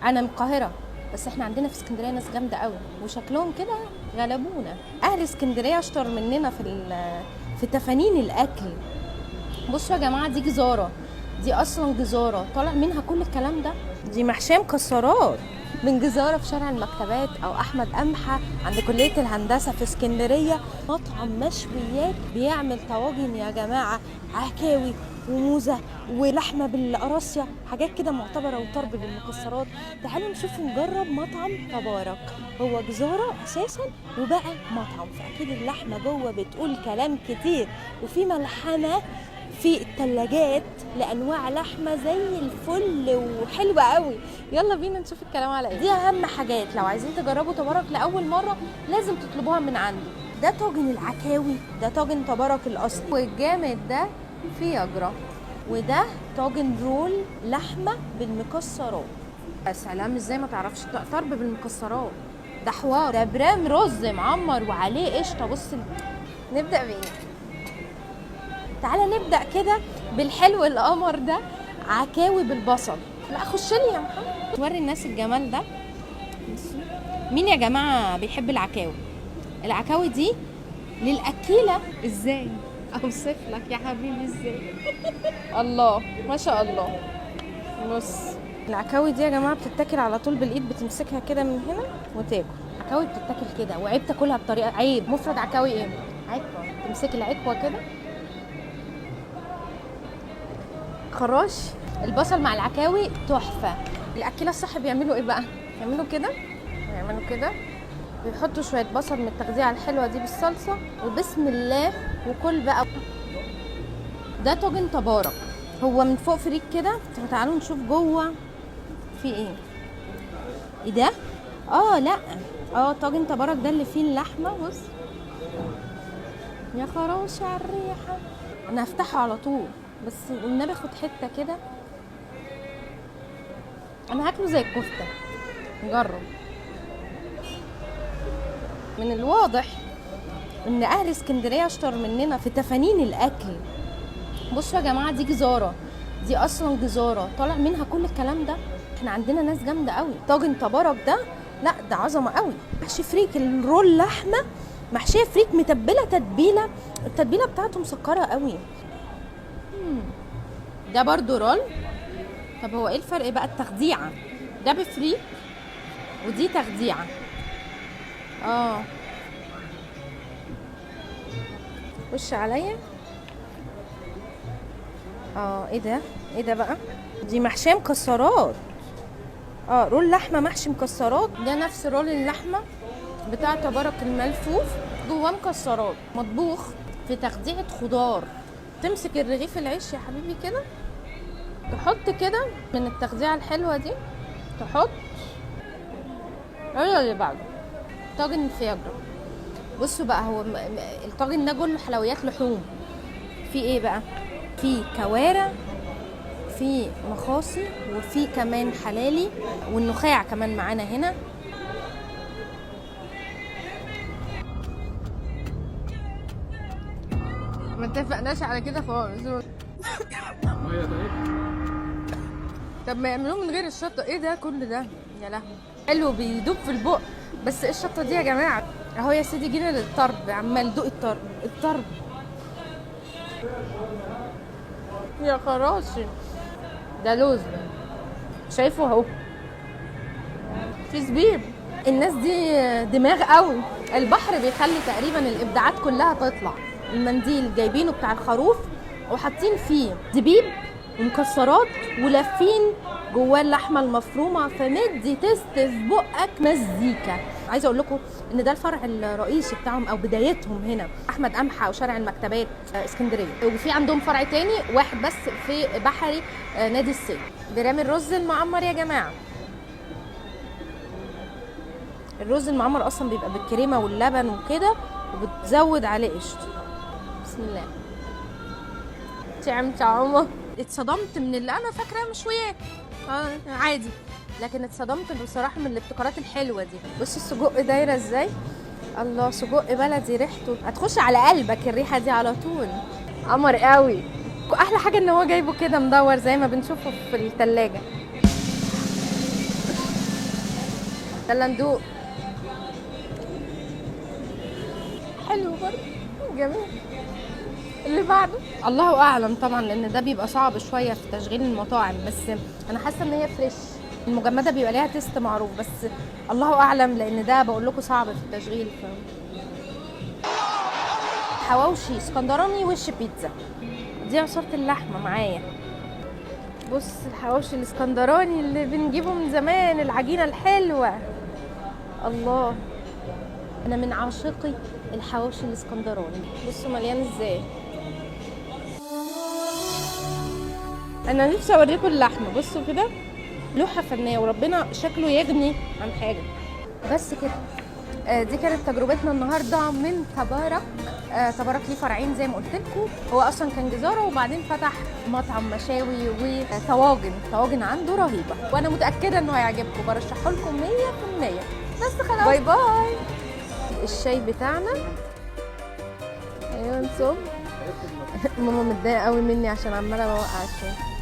انا من القاهره، بس احنا عندنا في اسكندريه ناس جامده قوي وشكلهم كده غلبونا. اهل اسكندريه اشطر مننا في تفانين الاكل. بصوا يا جماعه، دي جزاره، دي اصلا جزاره طالع منها كل الكلام ده. دي محشيه مكسرات من جزاره في شارع المكتبات او احمد قمحه عند كليه الهندسه في اسكندريه. مطعم مشويات بيعمل طواجن يا جماعه، عكاوي وموزه ولحمه بالقراصيه، حاجات كده معتبره، وطرب بالمكسرات. تعالوا نشوف نجرب مطعم تبارك. هو جزاره اساسا وبقى مطعم، فاكيد اللحمه جوه بتقول كلام كتير، وفي ملحمه في الثلاجات لانواع لحمه زي الفل وحلوه قوي. يلا بينا نشوف الكلام على ايه. دي اهم حاجات لو عايزين تجربوا تبارك لاول مره لازم تطلبوها من عنده. ده طاجن العكاوي، ده طاجن تبارك الاصلي، والجامد ده فياجرا، وده طاجن رول لحمه بالمكسرات. يا سلام، ازاي ما تعرفش طرب بالمكسرات؟ ده حوار. ده برام رز معمر وعليه قشطه. بص، نبدا بايه؟ تعالى نبدأ كده بالحلو القمر ده، عكاوي بالبصل. لا خش لي يا محمد، وري الناس الجمال ده. مين يا جماعة بيحب العكاوي؟ العكاوي دي للأكيلة. ازاي اوصف لك يا حبيبي ازاي؟ الله ما شاء الله. بص، العكاوي دي يا جماعة بتتاكل على طول بالايد، بتمسكها كده من هنا وتاكل. عكاوي بتتاكل كده، وعيب تاكلها بطريقة، عيب. مفرد عكاوي ايه؟ عكوة. تمسكي العكوة كده، خراش. البصل مع العكاوي تحفه. الاكيله الصح بيعملوا ايه بقى؟ يعملوا كده ويعملوا كده، بيحطوا شويه بصل من التغذيه الحلوه دي بالصلصه، وبسم الله وكل بقى. ده طاجن تبارك، هو من فوق فريك كده. تعالوا نشوف جوه في ايه. ايه ده؟ لا، طاجن تبارك ده اللي فيه اللحمه. بص يا خراش على الريحه. انا هفتحه على طول، بس النبي اخد حته كده. انا هاكله زي الكفته، نجرب. من الواضح ان اهل اسكندريه اشطر مننا في تفانين الاكل. بصوا يا جماعه، دي جزاره، دي اصلا جزاره طالع منها كل الكلام ده. احنا عندنا ناس جامده قوي. طاجن تبارك ده، لا ده عظمه قوي. محشي فريك، الرول لحمه محشيه فريك متبله تتبيله، التتبيله بتاعته مسكره قوي. ده برضو رول. طب هو ايه الفرق بقى؟ التخديعه، ده بفريك ودي تخديعه. خش عليا. ايه ده؟ ايه ده بقى؟ دي محشيه مكسرات. رول لحمه محشي مكسرات. ده نفس رول اللحمه بتاع تبارك الملفوف، جواه مكسرات، مطبوخ في تخديعه خضار. تمسك الرغيف العيش يا حبيبي كده، تحط كده من التخديعه الحلوه دي، تحط. اللي بعده طاجن فياجرا. بصوا بقى، هو الطاجن ده كله حلويات لحوم. في ايه بقى؟ في كوارع، في مخاصي، وفي كمان حلالي، والنخاع كمان معانا هنا. ما اتفقناش على كده خالص. طب ما يعملوه من غير الشطه. ايه ده كل ده يا لهوي؟ حلو بيدوب في البق، بس ايه الشطه دي يا جماعه؟ اهو يا سيدي جينا للطرب، عمال دوق الطرب يا خراشي. ده لوز، شايفه اهو، في زبيب. الناس دي دماغ قوي. البحر بيخلي تقريبا الابداعات كلها تطلع. المنديل جايبينه بتاع الخروف وحاطين فيه زبيب ومكسرات ولافين جواه اللحمه المفرومه، فمدي تست في بقك مزيكا. عايزه اقول لكم ان ده الفرع الرئيسي بتاعهم او بدايتهم هنا، احمد قمحه وشارع المكتبات اسكندريه. وفي عندهم فرع تاني واحد بس في بحري نادي الصيد. برام الرز المعمر يا جماعه. الرز المعمر اصلا بيبقى بالكريمه واللبن وكده، وبتزود عليه قشطه. بسم الله. طعمه. اتصدمت من اللي انا فاكراه مشويات عادي، لكن اتصدمت بصراحه من الابتكارات الحلوه دي. بص السجق دايره ازاي. الله، سجق بلدي ريحته هتخش على قلبك، الريحه دي على طول. قمر قوي. احلى حاجه ان هو جايبه كده مدور زي ما بنشوفه في الثلاجه. يلا ندوق. حلو برضه، جميل. اللي بعده الله اعلم طبعا، لان ده بيبقى صعب شويه في تشغيل المطاعم، بس انا حاسه ان هي فريش. المجمده بيبقى ليها تيست معروف، بس الله اعلم لان ده بقول لكم صعب في التشغيل. حواوشي اسكندراني وش بيتزا. دي عصاره اللحمه معايا. بص الحواوشي الاسكندراني اللي بنجيبه من زمان، العجينه الحلوه. الله، انا من عاشقي الحواوشي الاسكندراني. بصوا مليان ازاي. انا نفسي اوريكم اللحمه. بصوا كده لوحه فنيه، وربنا شكله يغني عن حاجه. بس كده. دي كانت تجربتنا النهارده من تبارك. تبارك ليه فرعين زي ما قلت لكم. هو اصلا كان جزاره وبعدين فتح مطعم مشاوي وطواجن عنده رهيبه، وانا متاكده انه هيعجبكم، برشحه لكم 100%. بس خلاص، باي باي. الشاي بتاعنا. ايوه نصب. ماما متضايقه قوي مني عشان عماله بوقع الشاي.